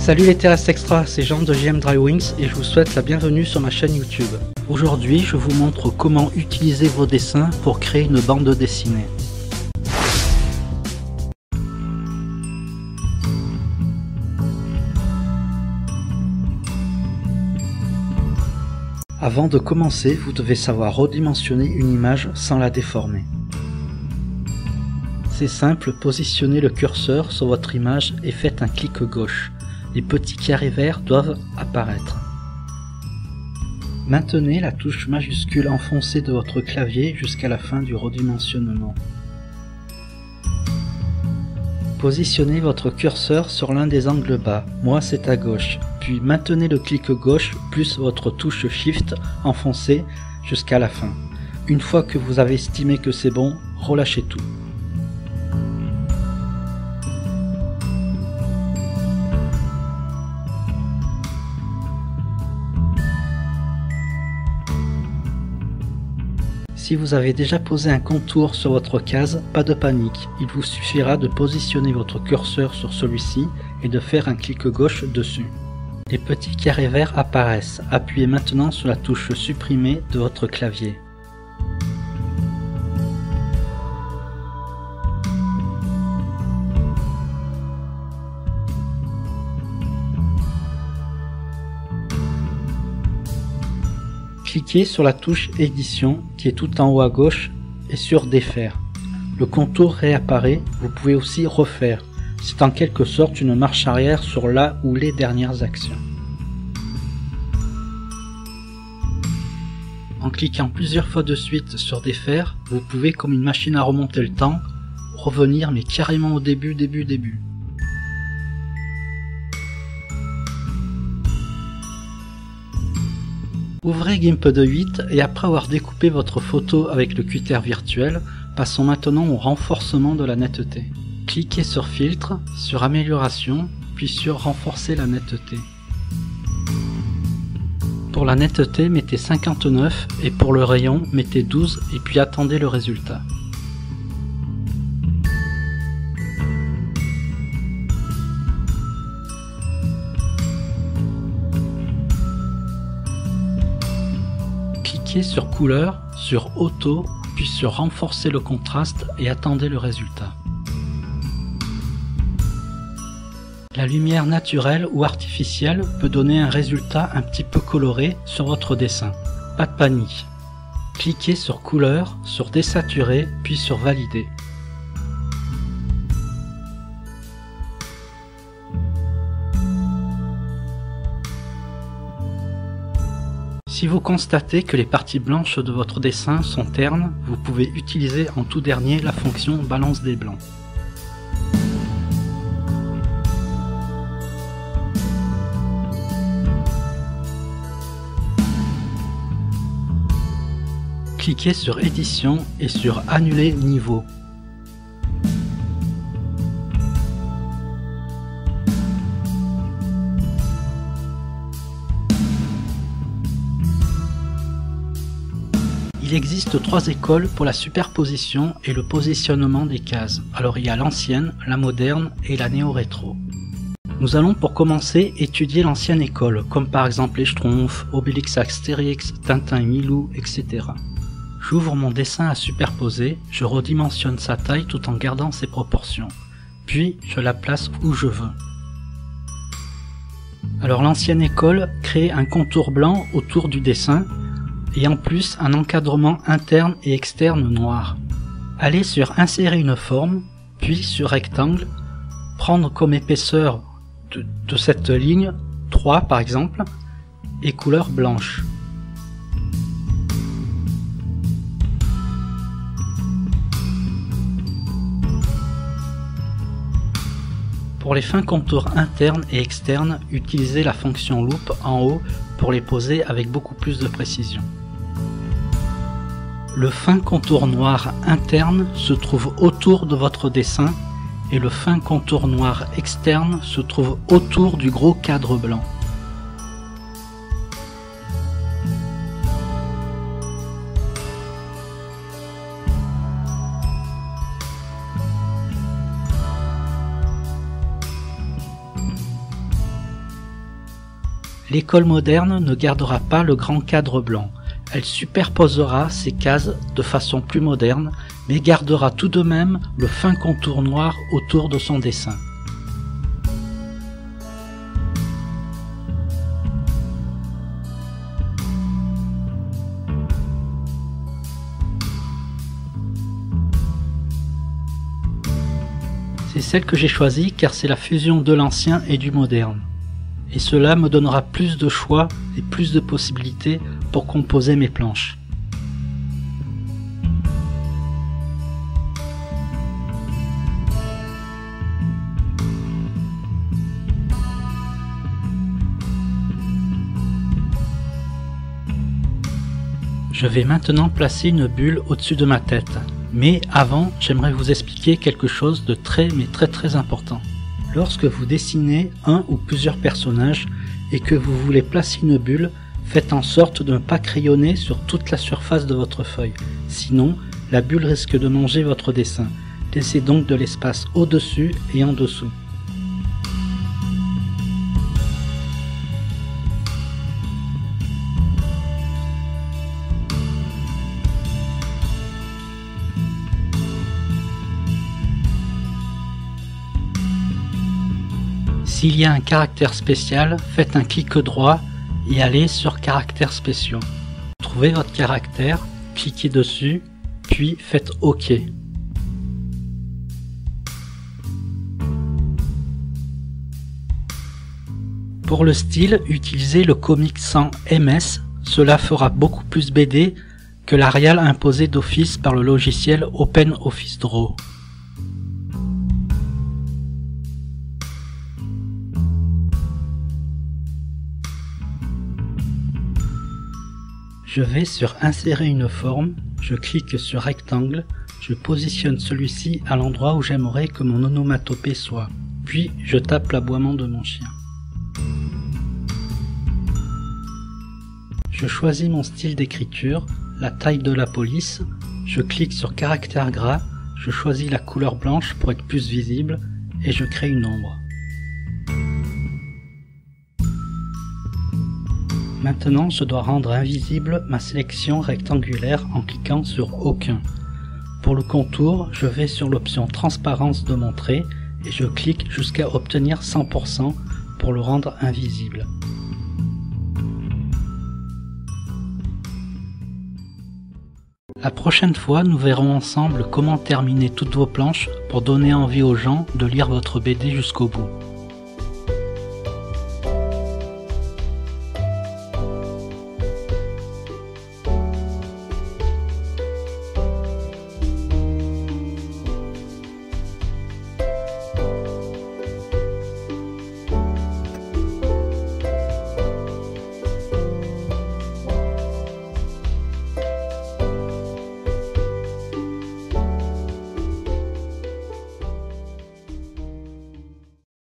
Salut les terrestres extra, c'est Jean de JM Drawings et je vous souhaite la bienvenue sur ma chaîne YouTube. Aujourd'hui, je vous montre comment utiliser vos dessins pour créer une bande dessinée. Avant de commencer, vous devez savoir redimensionner une image sans la déformer. C'est simple, positionnez le curseur sur votre image et faites un clic gauche. Les petits carrés verts doivent apparaître. Maintenez la touche majuscule enfoncée de votre clavier jusqu'à la fin du redimensionnement. Positionnez votre curseur sur l'un des angles bas, moi c'est à gauche, puis maintenez le clic gauche plus votre touche Shift enfoncée jusqu'à la fin. Une fois que vous avez estimé que c'est bon, relâchez tout. Si vous avez déjà posé un contour sur votre case, pas de panique, il vous suffira de positionner votre curseur sur celui-ci et de faire un clic gauche dessus. Les petits carrés verts apparaissent, appuyez maintenant sur la touche supprimée de votre clavier. Cliquez sur la touche édition qui est tout en haut à gauche et sur défaire. Le contour réapparaît, vous pouvez aussi refaire. C'est en quelque sorte une marche arrière sur la ou les dernières actions. En cliquant plusieurs fois de suite sur défaire, vous pouvez comme une machine à remonter le temps, revenir mais carrément au début. Ouvrez GIMP de 8 et après avoir découpé votre photo avec le cutter virtuel, passons maintenant au renforcement de la netteté. Cliquez sur Filtre, sur Amélioration, puis sur Renforcer la netteté. Pour la netteté, mettez 59 et pour le rayon, mettez 12 et puis attendez le résultat. Cliquez sur Couleur, sur Auto, puis sur Renforcer le contraste et attendez le résultat. La lumière naturelle ou artificielle peut donner un résultat un petit peu coloré sur votre dessin. Pas de panique. Cliquez sur Couleur, sur Désaturer, puis sur Valider. Si vous constatez que les parties blanches de votre dessin sont ternes, vous pouvez utiliser en tout dernier la fonction Balance des blancs. Cliquez sur Édition et sur Annuler niveau. Il existe 3 écoles pour la superposition et le positionnement des cases. Alors il y a l'ancienne, la moderne et la néo-rétro. Nous allons pour commencer étudier l'ancienne école, comme par exemple les Schtroumpfs, Obélix Astérix, Tintin et Milou, etc. J'ouvre mon dessin à superposer, je redimensionne sa taille tout en gardant ses proportions. Puis je la place où je veux. Alors l'ancienne école crée un contour blanc autour du dessin, et en plus un encadrement interne et externe noir. Allez sur Insérer une forme, puis sur Rectangle, prendre comme épaisseur de cette ligne 3 par exemple, et couleur blanche. Pour les fins contours internes et externes, utilisez la fonction Loop en haut pour les poser avec beaucoup plus de précision. Le fin contour noir interne se trouve autour de votre dessin et le fin contour noir externe se trouve autour du gros cadre blanc. L'école moderne ne gardera pas le grand cadre blanc. Elle superposera ces cases de façon plus moderne, mais gardera tout de même le fin contour noir autour de son dessin. C'est celle que j'ai choisie car c'est la fusion de l'ancien et du moderne. Et cela me donnera plus de choix et plus de possibilités pour composer mes planches. Je vais maintenant placer une bulle au-dessus de ma tête. Mais avant, j'aimerais vous expliquer quelque chose de très important. Lorsque vous dessinez un ou plusieurs personnages et que vous voulez placer une bulle, faites en sorte de ne pas crayonner sur toute la surface de votre feuille. Sinon, la bulle risque de manger votre dessin. Laissez donc de l'espace au-dessus et en dessous. S'il y a un caractère spécial, faites un clic droit et allez sur caractères spéciaux. Trouvez votre caractère, cliquez dessus, puis faites OK. Pour le style, utilisez le Comic Sans MS, cela fera beaucoup plus BD que l'Arial imposé d'office par le logiciel OpenOffice Draw. Je vais sur Insérer une forme, je clique sur Rectangle, je positionne celui-ci à l'endroit où j'aimerais que mon onomatopée soit, puis je tape l'aboiement de mon chien. Je choisis mon style d'écriture, la taille de la police, je clique sur Caractère gras, je choisis la couleur blanche pour être plus visible et je crée une ombre. Maintenant, je dois rendre invisible ma sélection rectangulaire en cliquant sur Aucun. Pour le contour, je vais sur l'option Transparence de mon trait et je clique jusqu'à obtenir 100% pour le rendre invisible. La prochaine fois, nous verrons ensemble comment terminer toutes vos planches pour donner envie aux gens de lire votre BD jusqu'au bout.